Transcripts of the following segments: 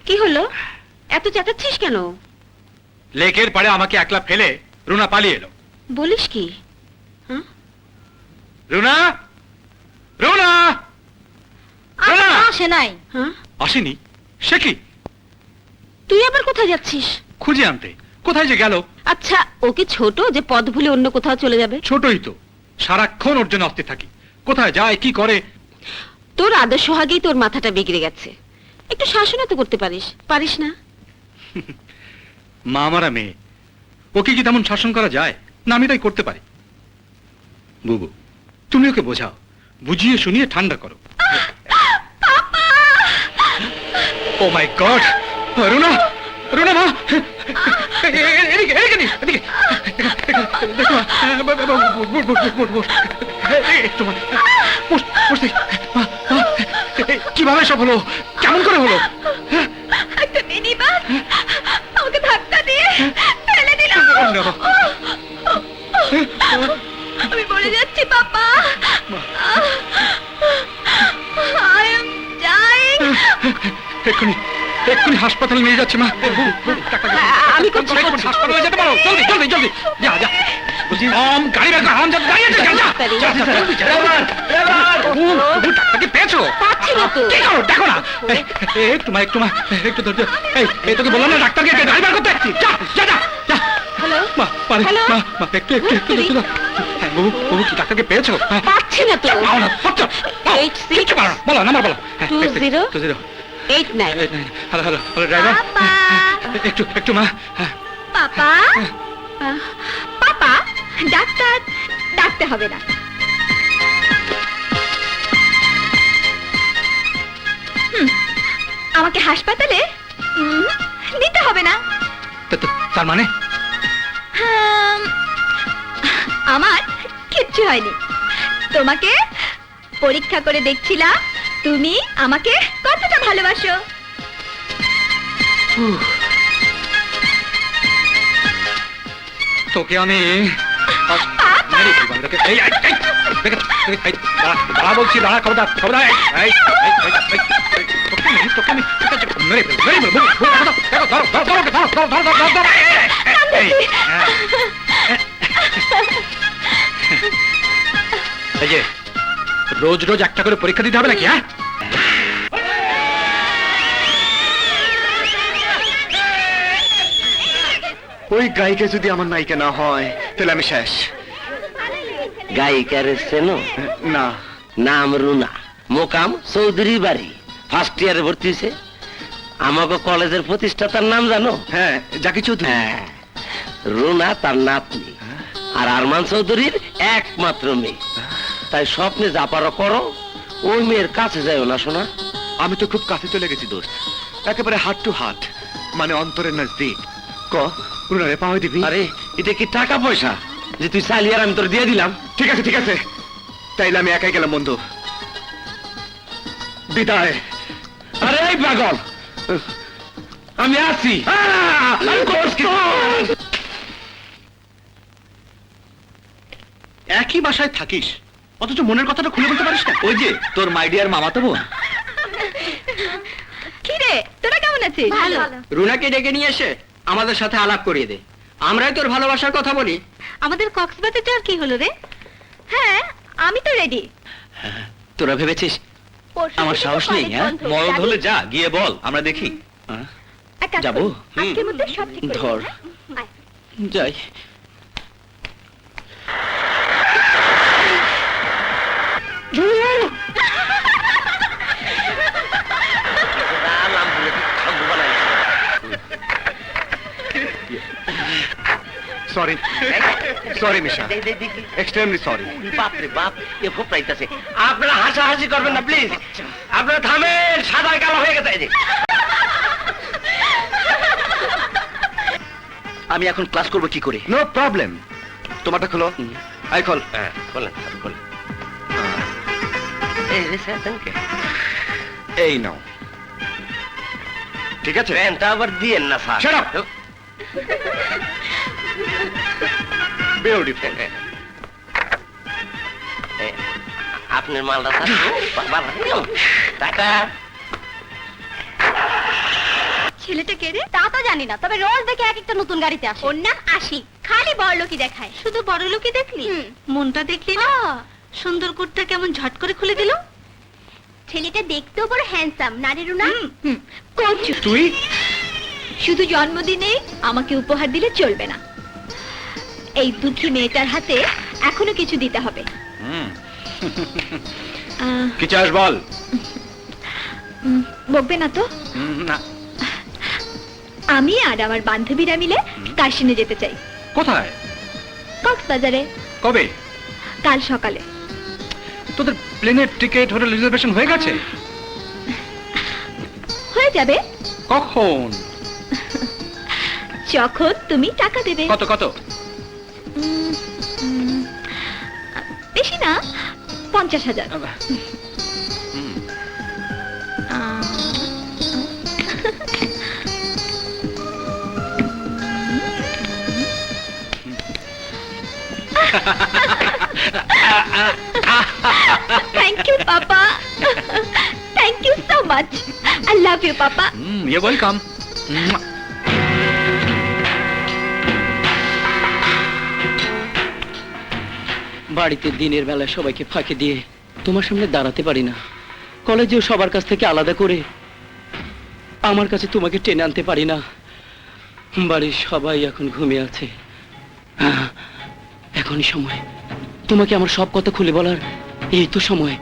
কি হলো? এত চেঁচাচ্ছিস কেন? লেকের পাড়ে আমাকে একলা ফেলে রুনা পালিয়ে এলো। বলিস কি? হ্যাঁ? রুনা, রুনা, রুনা আসে নাই। হ্যাঁ? আসেনি? সে কি? তুই আবার কোথায় যাচ্ছিস? খুঁজে আনতে। কোথায় যে গেল? আচ্ছা, ও কি ছোট যে পথ ভুলে অন্য কোথাও চলে যাবে? ছোটই তো, সারাক্ষণ ওর জন্য অস্থির থাকি। কোথায় যায়, কি করে। তোর আদর্শ আগেই তোর মাথাটা বিগড়ে গেছে। একটু শাসনও তো করতে পারিস, পারিস না? মা আমারা মেয়ে, ওকে কি তেমন শাসন করা যায় না? আমি তাই করতে পারি। বুবু, তুমি ওকে বোঝাও, বুঝিয়ে শুনিয়ে ঠান্ডা করো। ও মাই গড! রুনা, রুনা মা, এদিকে এদিকে নি, এদিকে দেখো একটু মা, বসতে। কিভাবে সব হলো? কেমন করে হলো? একটা মিনি বাস আমাকে ধাক্কা দিয়ে ফেলে দিল। আমি পড়ে যাচ্ছি পাপা। I am dying. এক্ষুনি এক্ষুনি হাসপাতালে নিয়ে যাচ্ছে মা। আমি করছি, হাসপাতালে যেতে পারো, জলদি জলদি জলদি, যা যা। গাড়ি বের কর, যা দাঁড়িয়ে আছে, যা ডাক্তারকে পেয়েছো? পাচ্ছি না তো। কি করো দেখো না। একটু মা, একটু মা, একটু ধৈর্য। এই তোকে বললাম না ডাক্তারকে গাড়ি বের করতে। যা যা যা যা। হ্যালো মা পারে হ্যালো? মা, মা একটু একটু একটু ধৈর্য দাও। বাবু বাবু, কি ডাক্তারকে পেয়েছো? পাচ্ছি না তো। পাও না, পাচ্ছো? 86 কিচ্ছু পারো না, বলো নাম্বার বলো। 20 20 89 হ্যালো হ্যালো হ্যালো ড্রাইভার, একটু একটু মা। পাপা। পাপা, ডাক্তার ডাকতে হবে না। আমাকে হাসপাতালে নিতে হবে না। তার মানে? আমার কিচ্ছু হয়নি। তোমাকে পরীক্ষা করে দেখছিলাম তুমি আমাকে কতটা ভালোবাসো। তোকে আমি দাঁড়া বলছি, দাঁড়া, খবরদার খবরদার। তোকে আমি মেরে ফেলবো। এই যে রোজ রোজ একটা করে পরীক্ষা দিতে হবে নাকি? হ্যাঁ, ওই গায়িকা যদি আমার নায়িকা না হয় তাহলে আমি শেষ। গায়িকার চেনো? না। নাম রুনা, মোকাম চৌধুরী বাড়ি, ফার্স্ট ইয়ারে ভর্তি হয়েছে। আমাকে কলেজের প্রতিষ্ঠাতার নাম জানো? হ্যাঁ, জাকি চৌধুরী। হ্যাঁ, রুনা তার নাতনি আর আরমান চৌধুরীর একমাত্র মেয়ে। তাই স্বপ্নে যা পারো করো, ওই মেয়ের কাছে যাইও না শোনা। আমি তো খুব কাছে চলে গেছি দোস্ত, একেবারে হার্ট টু হার্ট, মানে অন্তরের নজদিক। ক রুনারে পাওয়া দিবি? আরে এটা কি টাকা পয়সা যে তুই চাইলি আর আমি তোর দিয়ে দিলাম? ঠিক আছে ঠিক আছে, তাইলে আমি একাই গেলাম বন্ধু, বিদায়। আরে এই পাগল, আমি আছি। একই বাসায় থাকিস অথচ মনের কথাটা খুলে বলতে পারিস না। ওই যে তোর মাই ডিয়ার মামাতো বোন। কি রে, তোরা কেমন আছিস? ভালো। রুনাকে ডেকে নিয়ে এসে আমাদের সাথে আলাপ করিয়ে দে, আমরাই তোর ভালোবাসার কথা বলি। আমাদের কক্সবাজার যাওয়ার কি হলো রে? হ্যাঁ, আমি তো রেডি। তোরা ভেবেছিস আমার সাহস নেই? হ্যাঁ, মরদ হলে যা গিয়ে বল, আমরা দেখি। যাবো? আজকের মধ্যে সব ঠিক করে ধর। দিবি, হ্যাঁ? আয়। যাই। সরি সরি মিশা, এক্সট্রিমলি সরি। বাপরে বাপ, এ খুব পাইতাছে। আপনারা হাসাহাসি করবেন না প্লিজ, আপনারা থামেন, সাদা কালো হয়ে গেছে। এই যে আমি এখন ক্লাস করব কি করে? নো প্রবলেম, তোমারটা খোলো। আই খোল। হ্যাঁ বলেন স্যার, বলেন। এই যে স্যার, থ্যাংক ইউ। এই নাও, ঠিক আছে? প্যান্টটা আবার দিয়েন না স্যার। Shut up! বিউটিফুল। আপনার মালটা স্যার টাকা ছেলেটা কে রে? তা তো জানি না, তবে রোজ দেখে এক একটা নতুন গাড়িতে আসে। ওর নাম আশিক, খালি বড় লোকই দেখায়। শুধু বড় লোকই দেখলি? মনটা দেখলি না? সুন্দর কুর্তা কেমন ঝট করে খুলে দিল। ছেলেটা দেখতেও বড় হ্যান্ডসাম, নারী রুনা। কচু। তুই শুধু জন্মদিনে আমাকে উপহার দিলে চলবে না, এই দুঃখী মেয়েটার হাতে এখনো কিছু দিতে হবে। কি চাস বল? বকবে না তো? না। আমি আর আমার বান্ধবীরা মিলে কাশিনে যেতে চাই। কোথায়? কক্সবাজারে। কবে? কাল সকালে। তোদের প্লেনের টিকিট, হোটেল রিজার্ভেশন হয়ে গেছে? হয়ে যাবে কখন? যখন তুমি টাকা দেবে। কত কত? বেশি না, 50,000। Thank you, Papa. Thank you so much. I love you, Papa. You're welcome. বাড়িতে দিনের বেলা সবাইকে ফাঁকি দিয়ে তোমার সামনে দাঁড়াতে পারি না, কলেজেও সবার কাছ থেকে আলাদা করে আমার কাছে তোমাকে টেনে আনতে পারি না। বাড়ির সবাই এখন ঘুমিয়ে আছে। এখনই সময় তোমাকে আমার সব কথা খুলে বলার, এই তো সময়।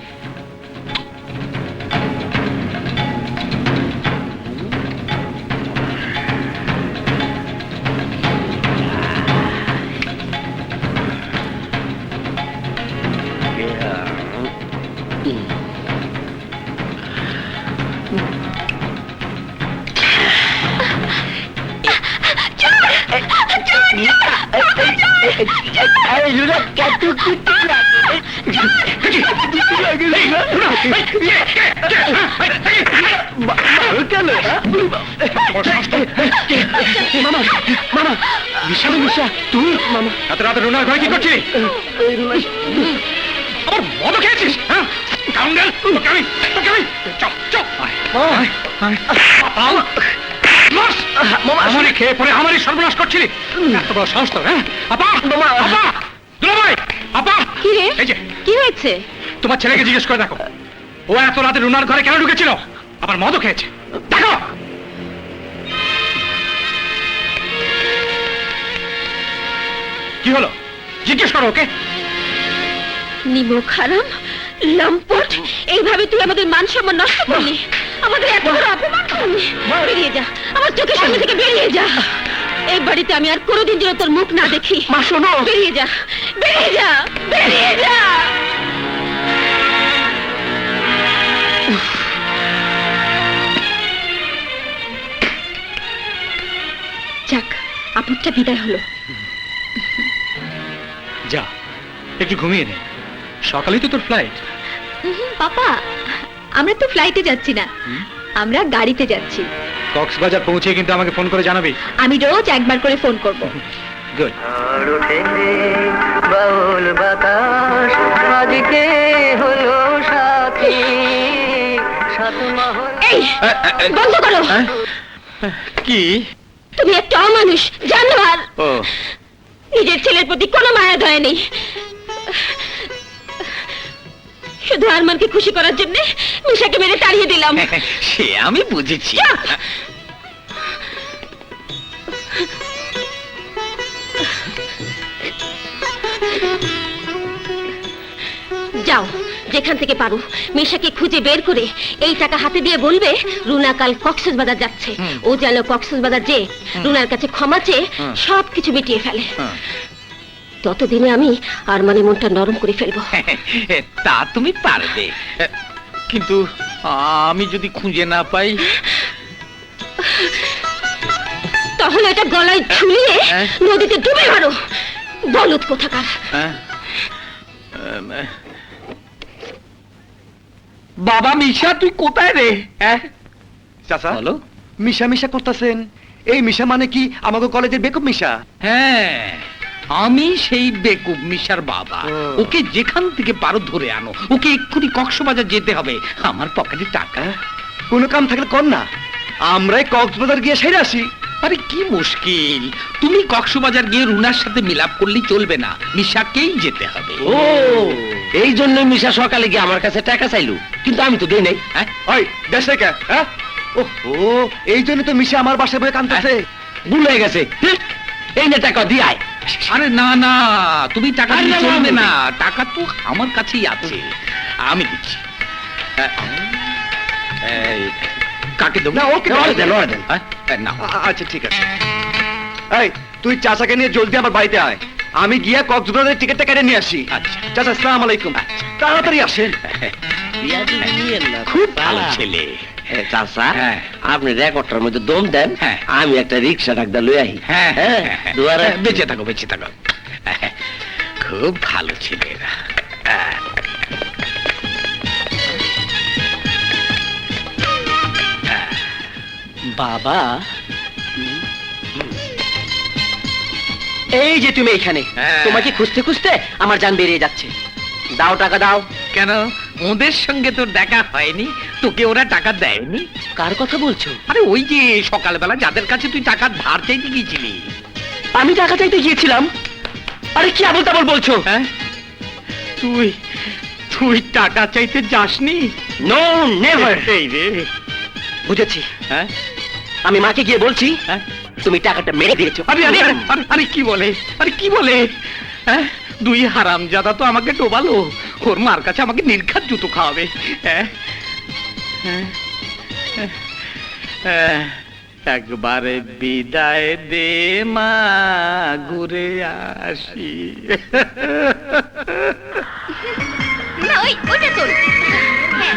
এত রাতে রুনার ঘরে কি করছিলি? আবার মদ খেয়েছিস? হ্যাঁ, কাউন্ডেল, তোকে আমি চপ চপ আমারই খেয়ে পরে আমারই সর্বনাশ করছিলি। এত বড় সাহস তোর? হ্যাঁ, আপা, আপা, দুলাভাই, আপা। কি রে? এই যে কি হয়েছে? তোমার ছেলেকে জিজ্ঞেস করে দেখো, ও এত রাতে রুনার ঘরে কেন ঢুকেছিল? আবার মদও খেয়েছে। দেখো। কি হলো? জিজ্ঞেস করো ওকে। নিমক হারাম, লম্পট, এইভাবে তুই আমাদের মান সম্মান নষ্ট করলি, আমাদের এত বড় অপমান করলি। বেরিয়ে যা, আমার চোখের সামনে থেকে বেরিয়ে যা। এই বাড়িতে আমি আর কোনোদিন যেন তোর মুখ না দেখি। মা শোনো, বেরিয়ে যা, বেরিয়ে যা, বেরিয়ে যা। যাক, আপদটা বিদায় হলো। যা, একটু ঘুমিয়ে নে, সকালেই তো তোর ফ্লাইট। পাপা, আমরা তো ফ্লাইটে যাচ্ছি না, আমরা গাড়িতে যাচ্ছি। কক্সবাজার পৌঁছে কিন্তু আমাকে ফোন করে জানাবি। আমি রোজ একবার করে ফোন করব। গুড। বাউল বাতাস আজকে হলো সাথী, এই বন্ধ করো। কি? তুমি একটা অমানুষ, জানোয়ার। ও, নিজের ছেলের প্রতি কোনো মায়া দয়া নেই। শুধু আরমানকে খুশি করার জন্য মিশাকে মেরে তাড়িয়ে দিলাম। সে আমি বুঝেছি। চুপ! যাও, যেখান থেকে পারো মিশাকে খুঁজে বের করে এই টাকা হাতে দিয়ে বলবে রুনা কাল কক্সবাজার যাচ্ছে। ও যেন কক্সবাজার যে রুনার কাছে ক্ষমা চেয়ে সবকিছু মিটিয়ে ফেলে। ততদিনে আমি আরমানের মনটা নরম করে ফেলবো। তা তুমি পারবে, কিন্তু আমি যদি খুঁজে না পাই? তাহলে এটা গলায় ঝুলিয়ে নদীতে ডুবে মারো, বলদ কোথাকার। বাবা মিশা, তুই কোথায় রে? চাচা, বলো। মিশা মিশা করতেছেন? এই মিশা মানে কি আমাকে কলেজের বেকুব মিশা? হ্যাঁ, আমি সেই বেকুব মিশার বাবা। ও। ওকে যেখান থেকে পারো ধরে আনো, ওকে এক্ষুনি কক্সবাজার যেতে হবে। আমার পকেটে টাকা। কোনো কাম থাকলে কর না। আমরাই কক্সবাজার গিয়ে সেরে আসি। আরে কি মুশকিল, তুমি কক্সবাজার গিয়ে রুনার সাথে মিলাপ করলেই চলবে না, মিশাকেই যেতে হবে। ও এই জন্য মিশা সকালে গিয়ে আমার কাছে টাকা চাইলো, কিন্তু আমি তো দেই নাই। হ্যাঁ? ওই দেশ থেকে হ্যাঁ ও এই জন্য তো মিশা আমার বাসায় বয়ে কাঁদতেছে। ভুল হয়ে গেছে। এই নে টাকা দিয়ে আয়। আরে না না, তুমি টাকা আরে দিলে না, চলবে না, না, টাকা তো আমার কাছেই আছে, আমি দিচ্ছি। এই, কাকে দেবো? না, ওকে ওরে দেন, ওরে দেন। হ্যাঁ? নাও। আচ্ছা ঠিক আছে। এই তুই চাচাকে নিয়ে জলদি আমার বাড়িতে আয়, আমি গিয়ে কক্সবাজারের টিকিটটা কেটে নিয়ে আসি। আচ্ছা। চাচা আসসালামু আলাইকুম। তাড়াতাড়ি আসেন। খুব ভালো ছেলে। চাচা হ্যাঁ। আপনি রেকর্ডটার মধ্যে দম দেন, হ্যাঁ। আমি একটা রিক্সা ডাকদা লই আহি। হ্যাঁ হ্যাঁ, দুয়ারে বেঁচে থাকো, বেঁচে থাকো। খুব ভালো ছেলে এরা। বাবা, এই যে তুমি এখানে, হ্যাঁ। তোমাকে খুঁজতে খুঁজতে আমার জান বেরিয়ে যাচ্ছে। দাও টাকা দাও। কেন, ওদের সঙ্গে তোর দেখা হয়নি? তোকে ওরা টাকা দেয়নি? কার কথা বলছো? আরে ওই যে সকালবেলা যাদের কাছে তুই টাকা ধার চাইতে গিয়েছিলি। আমি টাকা চাইতে গিয়েছিলাম? আরে কি আবল তাবল বলছো? হ্যাঁ, তুই তুই টাকা চাইতে যাসনি? No never. এই রে। বুঝেছি, হ্যাঁ আমি মাকে গিয়ে বলছি হ্যাঁ। তুমি টাকাটা মেরে দিয়েছো। আরে আরে আরে আরে, আরে কি বলে, আরে কি বলে? হ্যাঁ, দুই হারামজাদা তো আমাকে ডোবালো, ওর মার কাছে আমাকে নির্ঘাত জুতো খাওয়াবে। হ্যাঁ হ্যাঁ, হ্যাঁ, একবারে বিদায় দে মা, ঘুরে আসি। না ওইটা তোল। হ্যাঁ।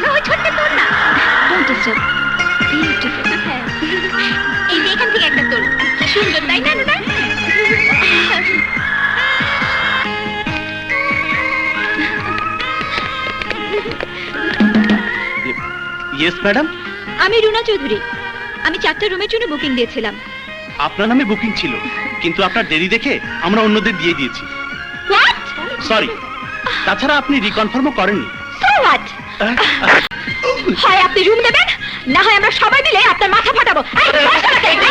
না ওই ছোটটা তোল না। Wonderful. Beautiful. হ্যাঁ। এই যে এখান থেকে একটা তোল। কি সুন্দর তাই না রুনা? ইয়েস ম্যাডাম, আমি রুনা চৌধুরী। আমি 4টা রুমের জন্য বুকিং দিয়েছিলাম। আপনার নামে বুকিং ছিল, কিন্তু আপনার দেরি দেখে আমরা অন্যদের দিয়ে দিয়েছি। হোয়াট? সরি, তাছাড়া আপনি রিকনফার্মও করেননি। So what? হয় আপনি রুম দেবেন, না হয় আমরা সবাই মিলে আপনার মাথা ফাটাবো। এই, বসো না।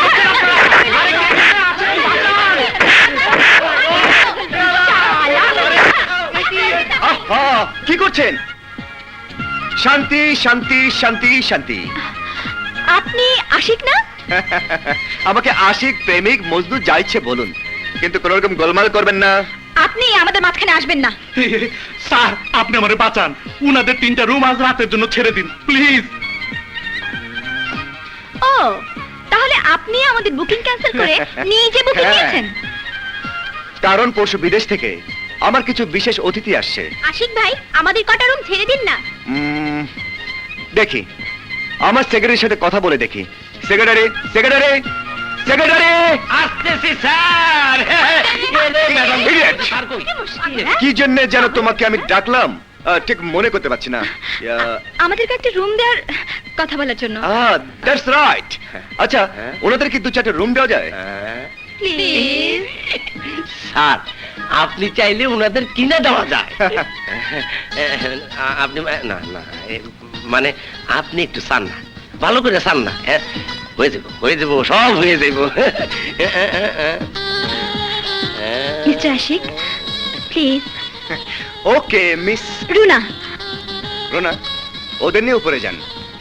আহা, কি করছেন? শান্তি শান্তি শান্তি শান্তি। আপনি আশিক না? আমাকে আশিক, প্রেমিক, মজনু যা ইচ্ছে বলুন, কিন্তু কোন রকম গোলমাল করবেন না। আপনি আমাদের মাঝখানে আসবেন না। স্যার আপনি আমারে বাঁচান, উনাদের 3টা রুম আজ রাতের জন্য ছেড়ে দিন প্লিজ। ও, তাহলে আপনি আমাদের বুকিং ক্যান্সেল করে নিজে বুকিং হ্যাঁ। নিয়েছেন? কারণ পরশু বিদেশ থেকে আমার কিছু বিশেষ অতিথি আসছে। আশিক ভাই, আমাদের কটা রুম ছেড়ে দিন না। দেখি, আমার সেক্রেটারির সাথে কথা বলে দেখি। সেক্রেটারি সেক্রেটারি সেক্রেটারি, আসতেছি স্যার। Idiot! হ্যাঁ? কি জন্য যেন তোমাকে আমি ডাকলাম ঠিক মনে করতে পারছি না। আমাদেরকে একটা রুম দেওয়ার কথা বলার জন্য। That's right. আচ্ছা, ওনাদের কি 2-4টা রুম দেওয়া যায়? প্লিজ। স্যার আপনি চাইলে ওনাদের কিনে দেওয়া যায়। আপনি না না মানে আপনি একটু চান না, ভালো করে চান না। হয়ে যাবো, হয়ে যাবো, সব হয়ে যাবো। Mister Ashik, please. Okay miss Runa. Rona, ওদের নিয়ে উপরে যান।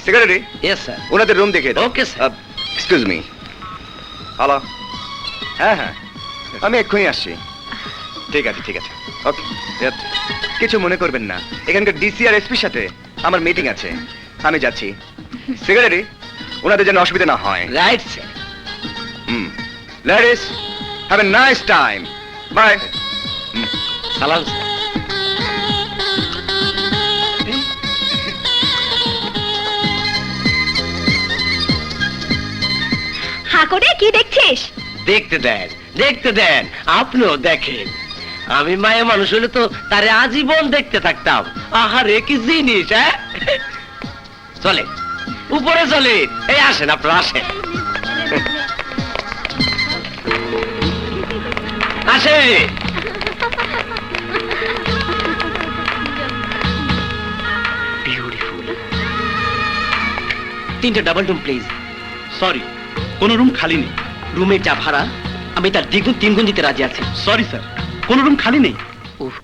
Secretary, yes sir. ওনাদের রুম দেখে দাও। Okay, sir. Excuse me. Hello. হ্যাঁ হ্যাঁ, আমি এক্ষুনি আসছি। ঠিক আছে ঠিক আছে, ওকে। কিছু মনে করবেন না, এখানকার ডিসি আর এসপির সাথে আমার মিটিং আছে, আমি যাচ্ছি। সেক্রেটারি, ওনাদের যেন অসুবিধা না হয়। Right sir. Ladies, have a nice time. Bye. সালাম স্যার। হা করে কি দেখছিস? দেখতে দেন, দেখতে দেন, আপনিও দেখেন। আমি মায়ের মানুষ হলে তো তারে আজীবন দেখতে থাকতাম। আহারে কি জিনিস! হ্যাঁ, চলে উপরে চলে। এই আসেন, আপনারা আসেন, আসে। বিউটিফুল। 3টে ডাবল রুম প্লিজ। সরি, কোনো রুম খালি নেই। রুমের যা ভাড়া আমি তার দ্বিগুণ 3 গুণ দিতে রাজি আছি। সরি স্যার, কোনো রুম খালি নেই। উফ,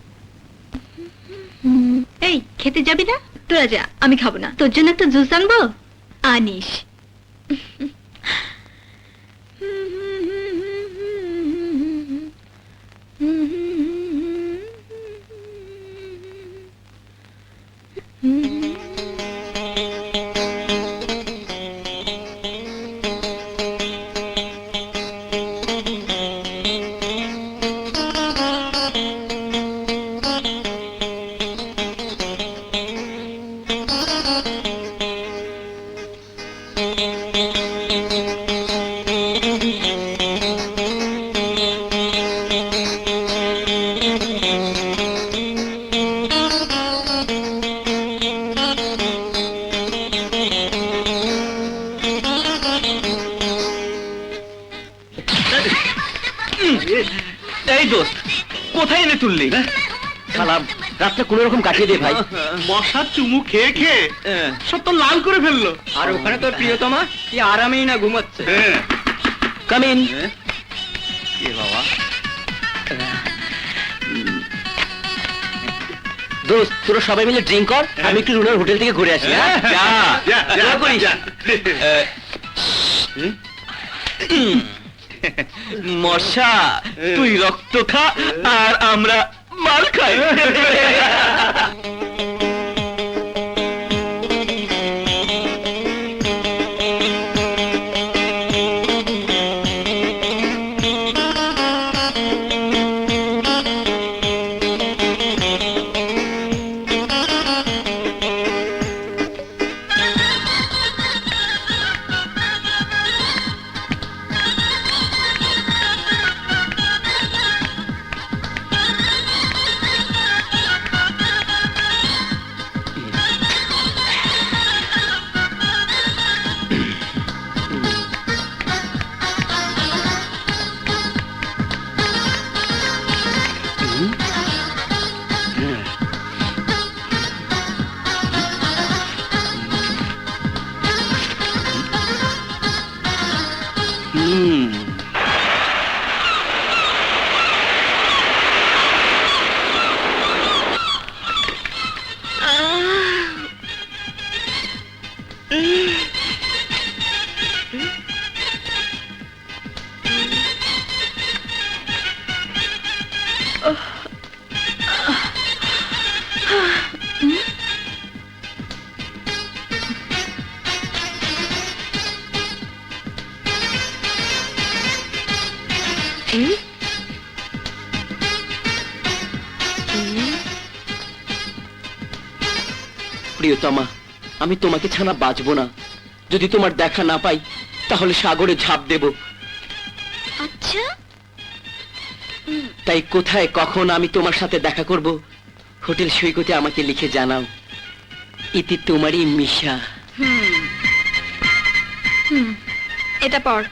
এই খেতে যাবি না? তোরা যা, আমি খাবো না। তোর জন্য একটা জুস আনবো? আনিস। এই দোস্ত, কোথায় এনে তুললি? সালাম, রাতটা কোনো রকম কাটিয়ে দে ভাই। মশা চুমু খেয়ে খেয়ে সব তো লাল করে ফেললো। আর ওখানে তোর প্রিয়তমা কি আরামেই না ঘুমাচ্ছে। Come in. বাবা, দোস্ত, তোরা সবাই মিলে ড্রিঙ্ক কর, আমি একটু রুনার হোটেল থেকে ঘুরে আসি। হ্যাঁ? যা করিস। মশা, তুই রক্ত খা আর আমরা মাল খাই। প্রিয়তমা, আমি তোমাকে ছাড়া বাঁচবো না। যদি তোমার দেখা না পাই তাহলে সাগরে ঝাঁপ দেব। আচ্ছা, তাই কোথায় কখন আমি তোমার সাথে দেখা করব, হোটেল সৈকতে আমাকে লিখে জানাও। ইতি তোমারই মিশা। এটা পড়।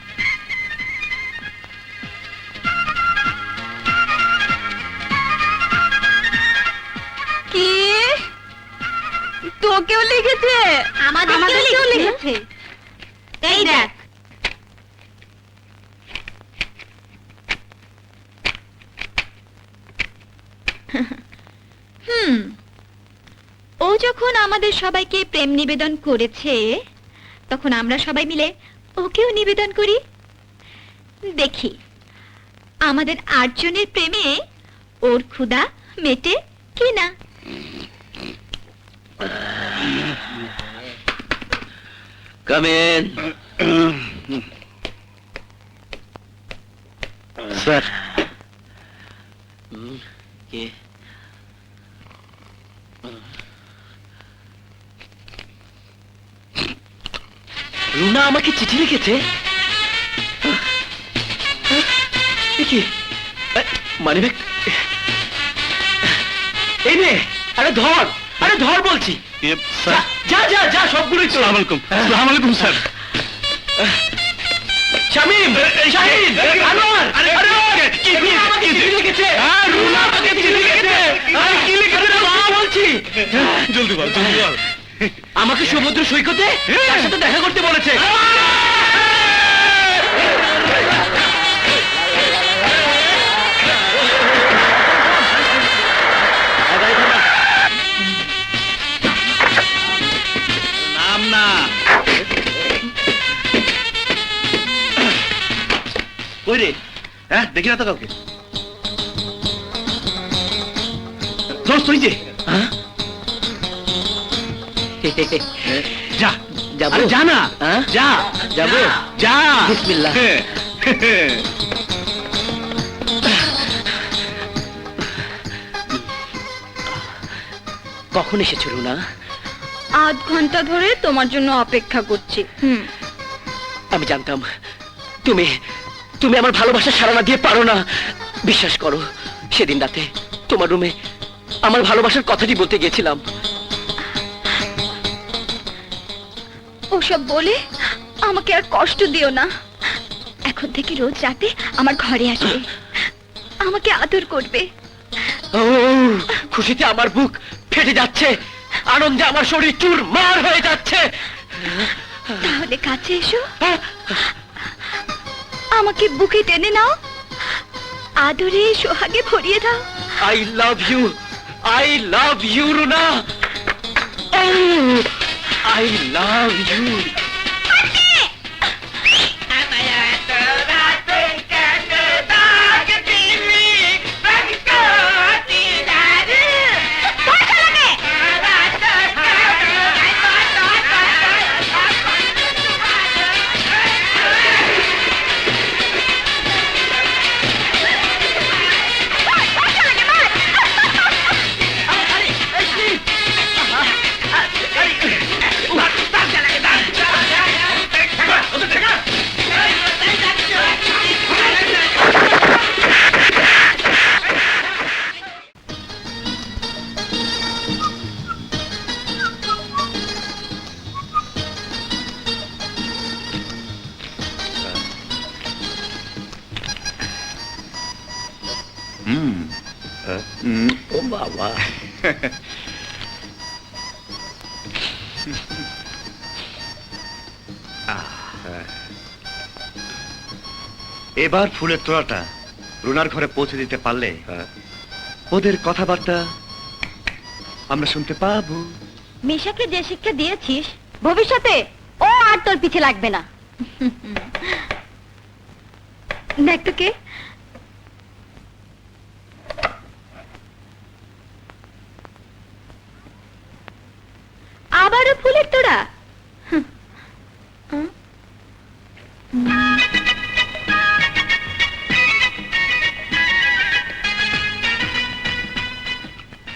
কি? তোকেও লিখেছে? আমাদেরকেও লিখেছে। এই দেখ। ও যখন আমাদের সবাইকে প্রেম নিবেদন করেছে, তখন আমরা সবাই মিলে ওকেও নিবেদন করি। দেখি আমাদের 8 জনের প্রেমে ওর ক্ষুধা মেটে কিনা। Come in. স্যার, কে? রুনা আমাকে চিঠি লিখেছে। কি মানে এই নে, আরে ধর, আরে ধর বলছি। যা যা যা, সবগুলোই চল। আসসালামু আলাইকুম স্যার। শামিম, শাহিদ, আনোয়ার, আরে কি আমাকে চিঠি লিখেছে? রুনা আমাকে চিঠি লিখেছে। কি লিখেছে বলছি। জলদি বল, জলদি বল। আমাকে সমুদ্র সৈকতে তার সাথে দেখা করতে বলেছে। নাম না কই রে? হ্যাঁ, দেখি না তো কাউকে। দোস্ত, ওই যে হ্যাঁ? যা, যাবো? আরে যা না, হ্যাঁ? যা, যাবো? যা। বিসমিল্লাহ। কখন এসেছো রুনা? আধ ঘন্টা ধরে তোমার জন্য অপেক্ষা করছি। আমি জানতাম তুমি তুমি আমার ভালোবাসা সারানা দিয়ে পারো না। বিশ্বাস করো, সেদিন রাতে তোমার রুমে আমার ভালোবাসার কথাটি বলতে গেছিলাম। ওসব বলে আমাকে আর কষ্ট দিও না। এখন থেকে রোজ রাতে আমার ঘরে আসবে, আমাকে আদর করবে। ও, খুশিতে আমার বুক ফেটে যাচ্ছে, আনন্দে আমার শরীর চুরমার হয়ে যাচ্ছে। তাহলে কাছে এসো, আমাকে বুকে টেনে নাও, আদরে সোহাগে ভরিয়ে দাও। I love you Runa, I love you. ও বাবা, এবার ফুলের তোড়াটা রুনার ঘরে পৌঁছে দিতে পারলে ওদের কথাবার্তা আমরা শুনতে পাবো। মিশাকে যে শিক্ষা দিয়েছিস, ভবিষ্যতে ও আর তোর পিছে লাগবে না। দেখ তো কে। আবারও ফুলের তোড়া?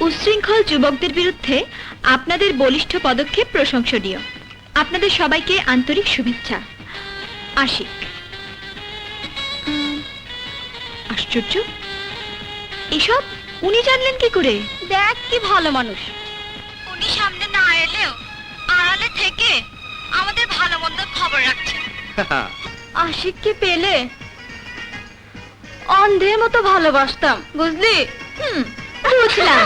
উচ্ছৃঙ্খল যুবকদের বিরুদ্ধে আপনাদের বলিষ্ঠ পদক্ষেপ প্রশংসনীয়। আপনাদের সবাইকে আন্তরিক শুভেচ্ছা। আশিক। আশ্চর্য, এসব উনি জানলেন কি করে? দেখ কি ভালো মানুষ, উনি সামনে না এলেও আড়ালে থেকে আমাদের ভালো মন্দ খবর রাখছেন। আশিককে পেলে অন্ধের মতো ভালোবাসতাম, বুঝলি? বুঝলাম।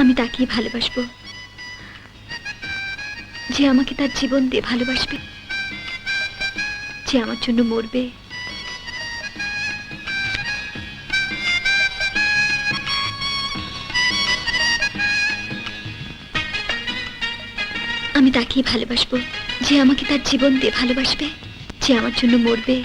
আমি তাকেই ভালোবাসবো যে আমাকে তার জীবন দিয়ে ভালোবাসবে, যে আমার জন্য মরবে। আমি তাকেই ভালোবাসবো যে আমাকে তার জীবন দিয়ে ভালোবাসবে, যে আমার জন্য মরবে।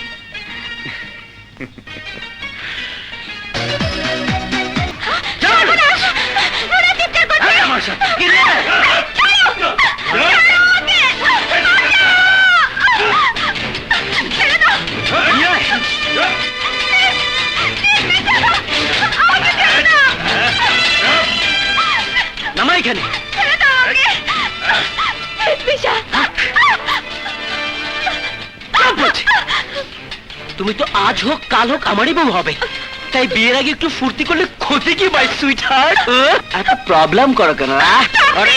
নামা এখানে। তুমি তো আজ হোক কাল হোক আমারই বউ হবে। তাই বিয়ের আগে একটু ফুর্তি করলে ক্ষতি কি ভাই সুইট হার্ট? একটা প্রবলেম করো কেন? আরে,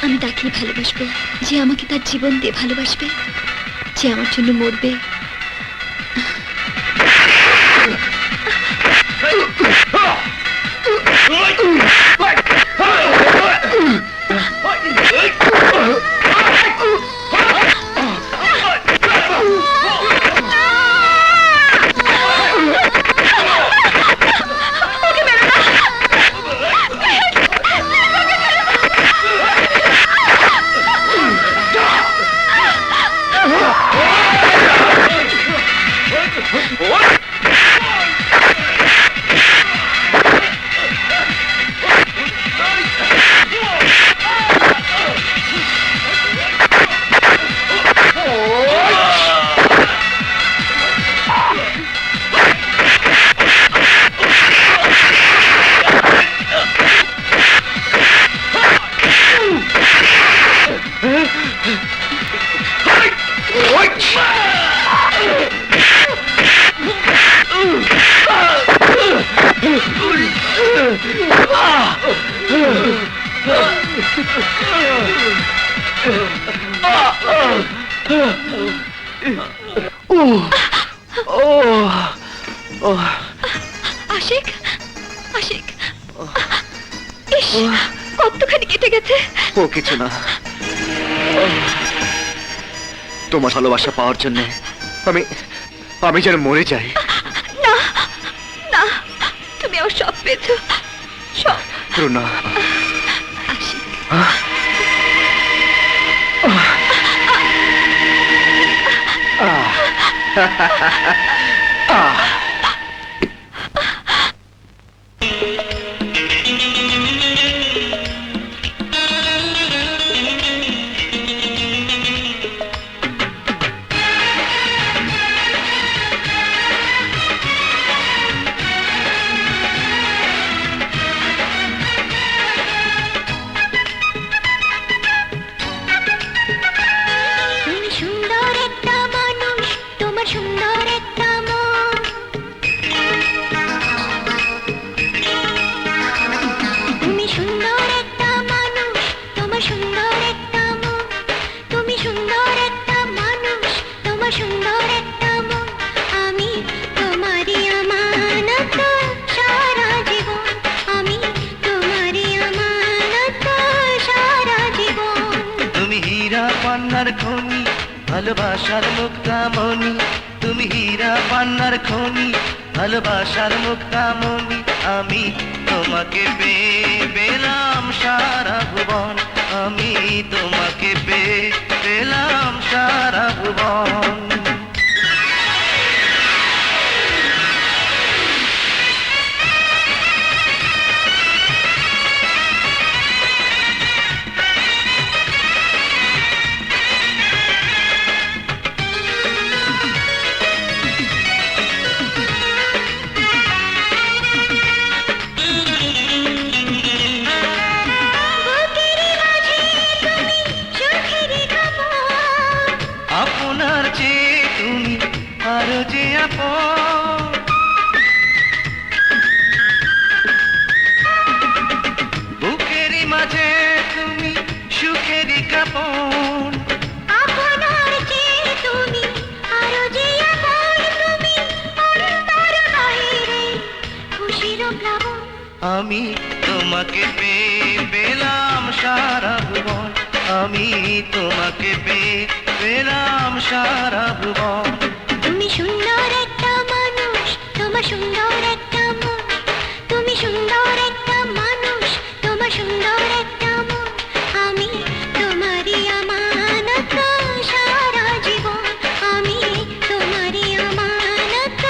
আমি তাকেই ভালোবাসবো যে আমাকে তার জীবন দিয়ে ভালোবাসবে, যে আমার জন্য মরবে। আশিক, আশিক, ইস, কতখানি কেটে গেছে। ও কিছু না, তোমার ভালোবাসা পাওয়ার জন্য আমি আমি যেন মরে যাই। না না, তুমি আমার সব পেয়েছো, সব। রুনা, আশিক, তুমি সুন্দর একটা মানুষ, তোমার সুন্দর একটা মন। তুমি সুন্দর একটা মানুষ, তোমার সুন্দর একটা মন। তুমি সুন্দর একটা মানুষ, তোমার সুন্দর একটা মন। আমি তোমারই আমানত সারা জীবন, আমি তোমারই আমানত সারা জীবন। তুমি হীরা পান্নার খনি, ভালোবাসার মুক্তামণি। তুমি হীরা পান্নার খনি, ভালোবাসার মুক্তামণি। আমি তোমাকে পেলাম সারা ভুবন, আমি তোমাকে পেলাম সারা ভুবন। আপনার চেয়ে তুমি আরো যে আপন, বুকেরই মাঝে তুমি সুখেরই কাপন। আপনার চেয়ে তুমি আরো যে আপন, তুমি অন্তর বাহিরে খুশির প্লাবন। আমি তোমাকে পেলাম সারা ভুবন, আমি তোমাকে পেলাম সারা ভুবন। তুমি সুন্দর একটা মানুষ, তোমার সুন্দর একটা মন। তোমার সুন্দর একটা মন, আমি তোমারই আমানত সারা জীবন, আমি তোমারই আমানত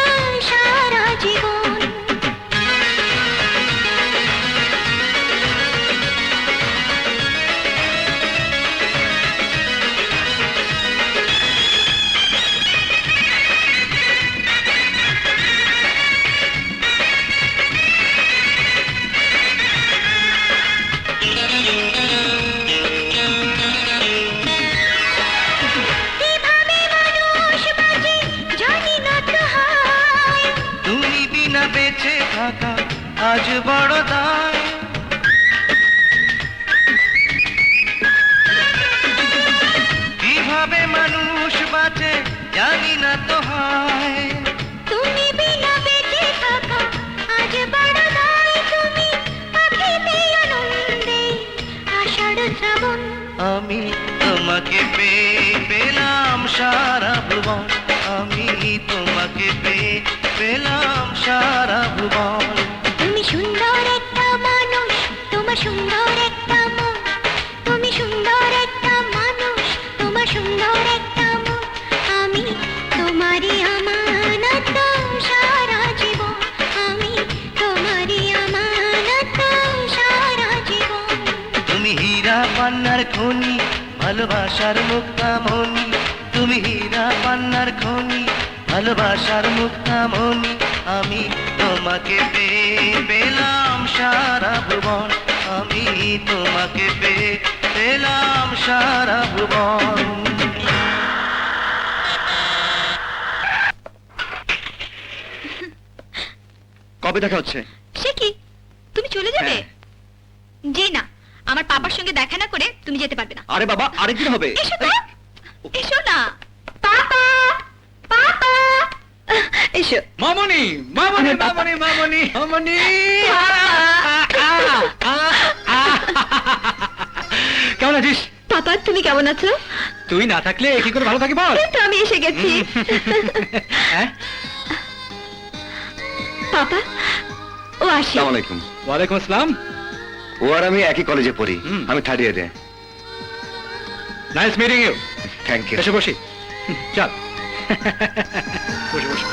সারা জীবন। কিভাবে মানুষ বাঁচে জানি না তো হায়, তুমি বিনা বেঁচে থাকা আজ বড় দায়। কিভাবে মানুষ বাঁচে জানি না তো হয়। তুমি বিনা বেঁচে থাকা আজ বড় দায়, তুমি পাখিতে আনন্দে আষাঢ় শ্রাবণ, আমি তোমাকে পেয়ে পেলাম সারা ভুবন, আমি তোমাকে পেয়ে পেলাম সারা ভুবন। তুমি সুন্দর একটা মানুষ, তোমার সুন্দর একটা মন, তুমি সুন্দর একটা মানুষ, তোমার সুন্দর একটা মন, আমি তোমারই আমানত সারা জীবন, আমি তোমারই আমানত সারা জীবন। তুমি হীরা পান্নার খনি, ভালোবাসার মুক্তামণি, তুমি হীরা পান্নার খনি, ভালোবাসার মুক্তামণি, আমি তোমাকে পেয়ে পেলাম সারা ভুবন, আমি তোমাকে পেয়ে পেলাম সারা ভুবন। কবে দেখা হচ্ছে? সে কি, তুমি চলে যাবে? হ্যাঁ। জি না, আমার পাপার সঙ্গে দেখা না করে তুমি যেতে পারবে না। আরে বাবা, আরেকদিন হবে। এসো তো, এসো না। পাপা, পাপা, এসো। মামনি মামনি মামনি মামনি মামনি কেমন আছিস? পাপা, তুমি কেমন আছো? তুই না থাকলে কি করে ভালো থাকি বল? এই তো আমি এসে গেছি। হ্যাঁ? পাপা, ও আসি। আসসালামু আলাইকুম। ওয়ালাইকুম আসসালাম। ও আর আমি একই কলেজে পড়ি, হুম। আমি থার্ড ইয়ারে। Nice meeting you. Thank you. এসে বসি। চল বসে বসে।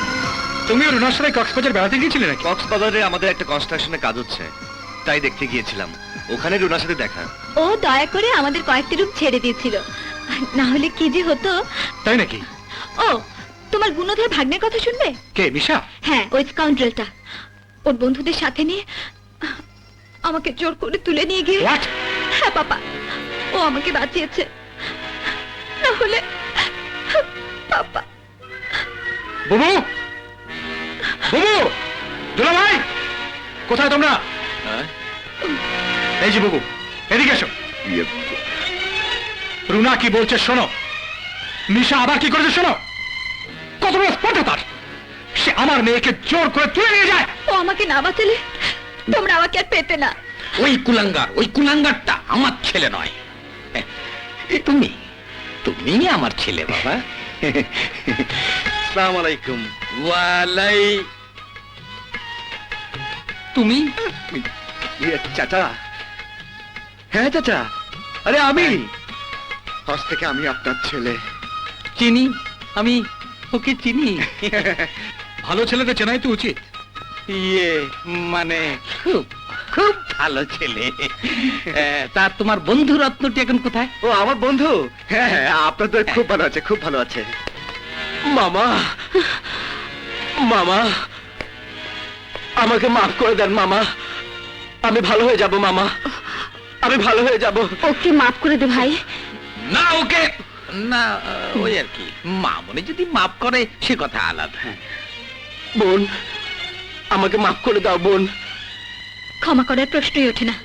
তুমিও রুনার সাথে কক্সবাজার বেড়াতে গিয়েছিলে নাকি? কক্সবাজারে আমাদের একটা কনস্ট্রাকশনে কাজ হচ্ছে, তাই দেখতে গিয়েছিলাম। ওখানে রুনার সাথে দেখা। ও দয়া করে আমাদের কয়েকটি রূপ ছেড়ে দিয়েছিল, না হলে কি যে হতো। তাই নাকি? ও, তোমার গুণধর ভাগ্নের কথা শুনবে? কে, মিশা? হ্যাঁ, ওই স্কাউন্ড্রেলটা ওর বন্ধুদের সাথে নিয়ে আমাকে জোর করে তুলে নিয়ে গিয়ে। হোয়াট? হ্যাঁ পাপা, ও আমাকে বাঁচিয়েছে, না হলে পাপা। বুবু, বুবু, দুলা ভাই, কোথায় তোমরা? এই যে বুবু, এদিকে এসো। রুনা কি বলছে শোনো। মিশা আবার কি করেছে শোনো। কত বড় স্পর্ধা তার! সে আমার মেয়েকে জোর করে তুলে নিয়ে যায়। ও আমাকে না বাঁচালে তোমরা আমাকে আর পেতে না। ওই কুলাঙ্গারটা আমার ছেলে নয়। তুমি তুমি আমার ছেলে বাবা। আসসালামু আলাইকুম। ওয়ালাই তুমি চাচা। হ্যাঁ চাচা, আরে আমি আজ থেকে আমি আপনার ছেলে। চিনি, আমি ওকে চিনি। ভালো ছেলেদের চেনাই তো উচিত। ইয়ে মানে খুব খুব ভালো ছেলে। তা তোমার বন্ধু রত্নটি এখন কোথায়? ও আমার বন্ধু? হ্যাঁ হ্যাঁ, আপনাদের খুব ভালো আছে, খুব ভালো আছে। মামা, মামা, আমাকে মাফ করে দেন মামা, আমি ভালো হয়ে যাব মামা, আমি ভালো হয়ে যাব। ওকে মাফ করে দে ভাই। না ওকে না, ওই আর কি, মামনি যদি মাফ করে সে কথা আলাদা। বোন, আমাকে মাফ করে দাও বোন। ক্ষমা করার প্রশ্নই ওঠে না।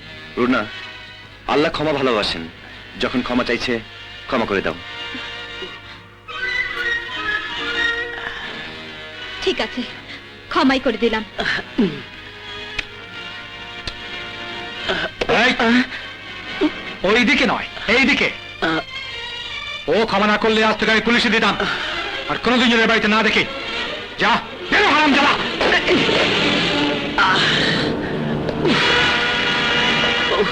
রুনা, আল্লাহ ক্ষমা ভালোবাসেন, যখন ক্ষমা চাইছে ক্ষমা করে দাও। ঠিক আছে, ক্ষমাই করে দিলাম। এই, ওইদিকে নয়, এইদিকে। ও ক্ষমা না করলে আজ থেকে আমি পুলিশে দিতাম, আর কোনোদিন যদি বাড়িতে না দেখি। যা, বেরো হারাম জ্বালা। উফ।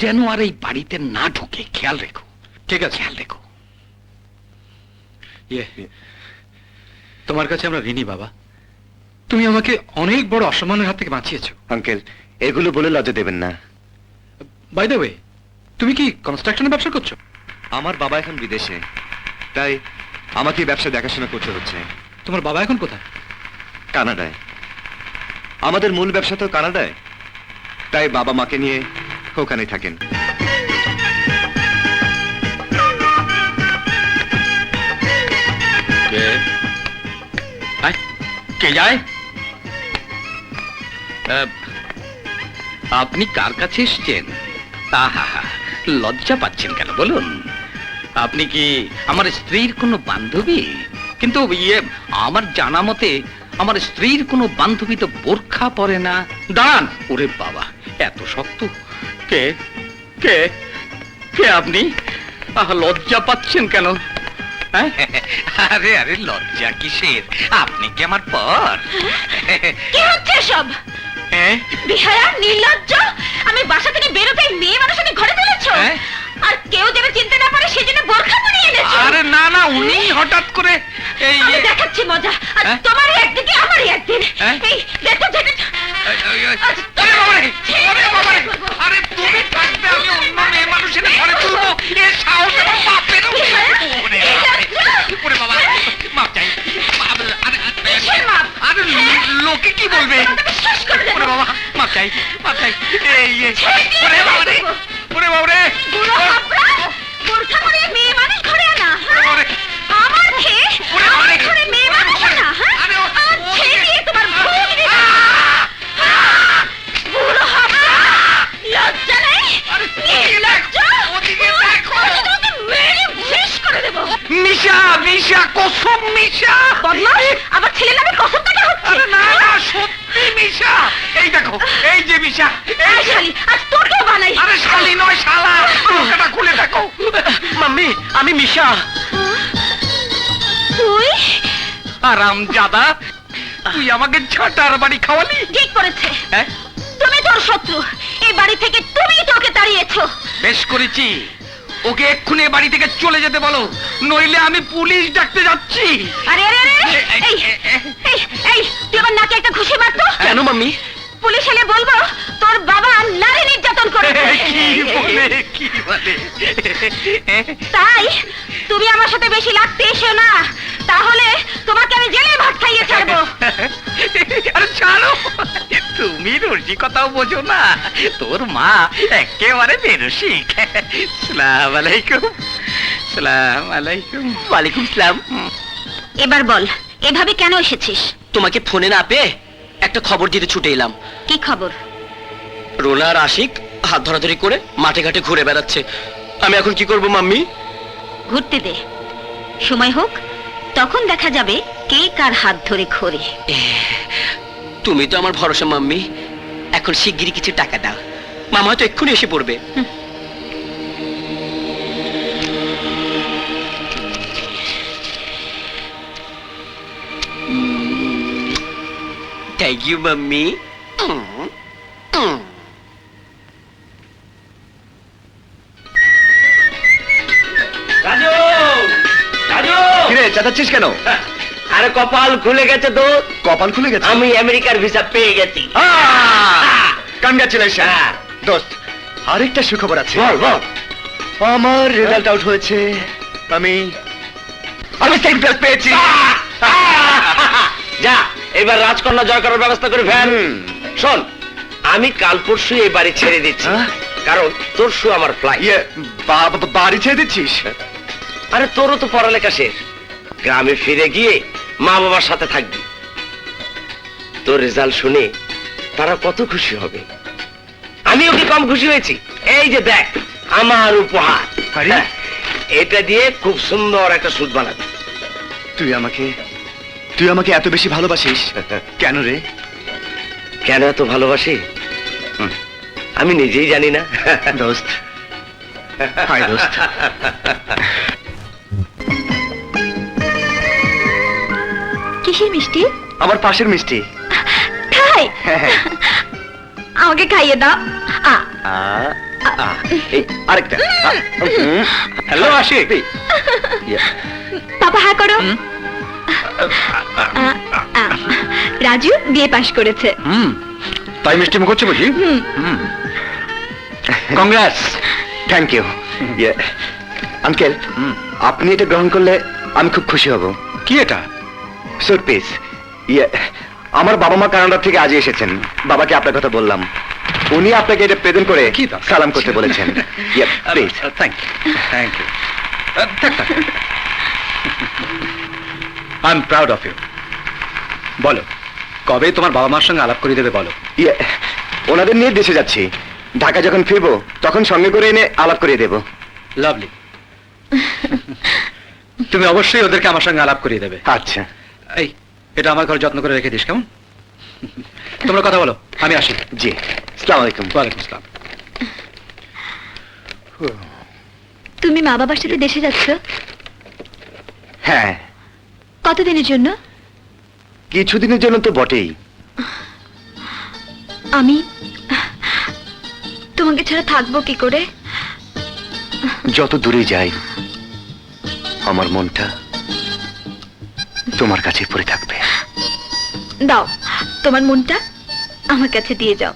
যেন আর এই বাড়িতে না ঢুকে খেয়াল রেখো। ঠিক আছে, খেয়াল রেখো। ইয়ে, তোমার কাছে আমরা ঋণী বাবা। তুমি আমাকে অনেক বড় অসম্মানের হাত থেকে বাঁচিয়েছো। আঙ্কেল, এগুলো বলে লজ্জা দেবেন না। বাই দ্য ওয়ে, তুমি কি কনস্ট্রাকশনের ব্যবসা করছো? আমার বাবা এখন বিদেশে, তাই আমাকে এই ব্যবসা দেখাশোনা করতে হচ্ছে। তোমার বাবা এখন কোথায়? কানাডায়। আমাদের মূল ব্যবসা তো কানাডায়, তাই বাবা মাকে নিয়ে ওখানেই থাকেন। কে যায়? আপনি কার কাছে এসছেন? আহা, লজ্জা পাচ্ছেন কেন বলুন? আপনি কি আমার স্ত্রীর কোনো বান্ধবী? কিন্তু আমার জানা মতে আমার স্ত্রীর কোনো বান্ধবী তো বোরখা পরে না। দাঁড়ান। ওরে বাবা, এত শক্ত! কে কে কে আপনি? লজ্জা পাচ্ছেন কেন? আরে আরে, লজ্জা কিসের? আপনি কি আমার পর? কি হচ্ছে সব? বিহারা, নির্লজ্জ! আমি বাসা থেকে বেরোতে মেয়ে মানুষকে ঘরে তুলেছো, আর কেউ যেন চিনতে না পারে সেজন্য বোরখা পরিয়ে এনেছো। আরে না না, উনি হঠাৎ করে আমি দেখাচ্ছি মজা, আর তোমারই একদিকে আমারই একদিন। এই দেখো জ্যাকেট। আরে তুমি থাকবে, আমি অন্য মেয়ে মানুষের ঘরে তুলবো? এ সাহস আমার বাপের! ওরে বাবা, মাপ চাই। আরে লোকে কি বলবে? ওরে বাবা, মাপ চাই, মাপ চাই। ওরে বাবা রে, ওরে বাবা রে! বুড়ো হাবড়া, বোরখা পরিয়ে মেয়ে মানুষ ঘরে আনা, আমার খেয়ে আমার ঘরে মেয়ে মানুষ আনা, আর ছেড়ে দিয়ে তোমার ভোগ দিতে। বুড়ো হাবড়া, লজ্জা নেই? নির্লজ্জ! তোমাকে মেরে শেষ করে দেবো। মিশা, মিশা, কসম মিশা! বদমাশ, আমার ছেলের নামে কসম কাটা হচ্ছে। না না, সত্যি মিশা। এই দেখো, এই যে মিশা। এই শালি, আজ তোকেও বানাই। আরে শালি নয়, শালা। লোকটা খুলে দেখো। মাম্মি, আমি মিশা। তুই? আরামজাদা, তুই আমাকে ঝাঁটার বাড়ি খাওয়ালি? ঠিক করেছে। হ্যাঁ? তুমি তোর শত্রু, এই বাড়ি থেকে তুমি তোকে তাড়িয়েছো। বেশ করেছি। ওকে এক্ষুনি এ বাড়ি থেকে চলে যেতে বলো, নইলে আমি পুলিশ ডাকতে যাচ্ছি। আরে আরে আরে, এই এই এই, তুই আমার নাকে একটা ঘুষি মারতো। কেন মাম্মি? পুলিশ এলে বলবো তোর বাবা নারী নির্যাতন করেছে। কি বলে, কি বলে? তাই তুমি আমার সাথে বেশি লাগতে এসো না, তাহলে তোমাকে আমি জেলে ভাত খাইয়ে ছাড়বো। আরে ছাড়ো, তুমি রসিকতাও বোঝো না। তোর মা একেবারে বেরসিক। সালাম আলাইকুম। সালাম আলাইকুম। ওয়ালাইকুম সালাম। এবার বল, এভাবে কেন এসেছিস? তোমাকে ফোনে না পেয়ে একটা খবর দিতে ছুটে এলাম। কি খবর? রোনা আর আশিক হাত ধরাধরি করে মাঠে ঘাটে ঘুরে বেড়াচ্ছে। আমি এখন কি করব মাম্মি? ঘুরতে দে, সময় হোক, তখন দেখা যাবে কে কার হাত ধরে ঘোরে। তুমি তো আমার ভরসা মাম্মি। এখন শিগগিরই কিছু টাকা দাও, মামা হয়তো এক্ষুনি এসে পড়বে। Thank you mummy. Raju, Raju! কিরে চেঁচাচ্ছিস কেন? আরে কপাল খুলে গেছে তো। কপাল খুলে গেছে? আমি আমেরিকার ভিসা পেয়ে গেছি। কনগ্রাচুলেশন হ্যাঁ। দোস্ত। আরেকটা সুখবর আছে। বল বল। আমার রেজাল্ট আউট হয়েছে। আমি সেকেন্ড ক্লাস পেয়েছি। যা, এবার রাজকন্যা জয় করার ব্যবস্থা করে ফেল। শোন, আমি কাল পরশু এই বাড়ি ছেড়ে দিচ্ছি, কারণ তরশু আমার ফ্লাইট। বাড়ি ছেড়ে দিচ্ছিস? আরে তোরও তো পড়ালেখা শেষ, গ্রামে ফিরে গিয়ে মা বাবার সাথে থাকবি। তোর রেজাল্ট শুনে তারা কত খুশি হবে। আমিও কি কম খুশি হয়েছি? এই যে দেখ আমার উপহার। আরে, হ্যাঁ, এটা দিয়ে খুব সুন্দর একটা স্যুট বানাবি। তুই আমাকে এত বেশি ভালোবাসিস কেন রে? কেন এত ভালোবাসি আমি নিজেই জানি না। দোস্ত, হাই দোস্ত। কিসের মিষ্টি? আমার পাশের মিষ্টি। খাই, হ্যাঁ, হ্যাঁ। আমাকে খাইয়ে দাও। এই আরেকটা হ্যালো আশিক। পাপা হ্যাঁ করো। রাজু বিয়ে পাশ করেছে। তাই মিষ্টি মুখ হচ্ছে বুঝি? কংগ্রেস। Thank you. আঙ্কেল, আপনি এটা গ্রহণ করলে আমি খুব খুশি হব। কি এটা? সুটপিস। আমার বাবা মা কানাডা থেকে আজই এসেছেন। বাবাকে আপনার কথা বললাম, উনি আপনাকে এটা প্রেজেন্ট করে কি দরকার? সালাম করতে বলেছেন। Please. Thank you, thank you. I am proud of you. বলো, কবে তোমার বাবা মার সঙ্গে আলাপ করিয়ে দেবে বলো? ওনাদের নিয়ে দেশে যাচ্ছি। ঢাকা যখন ফিরবো তখন সঙ্গে করে এনে আলাপ করিয়ে দেবো। লাভলি। তুমি অবশ্যই ওদেরকে আমার সঙ্গে আলাপ করিয়ে দেবে। আচ্ছা। এই, এটা আমার ঘরে যত্ন করে রেখে দিস, কেমন? তোমরা কথা বলো, আমি আসি। জি, আসসালামু আলাইকুম। ওয়ালাইকুম আসসালাম। তুমি মা বাবার সাথে দেশে যাচ্ছ? হ্যাঁ, কতদিনের জন্য? কিছুদিনের জন্য তো বটেই। আমি তোমাকে ছাড়া থাকবো কি করে? যত দূরে যাই আমার মনটা তোমার কাছে পড়ে থাকবে। দাও তোমার মনটা আমার কাছে দিয়ে যাও।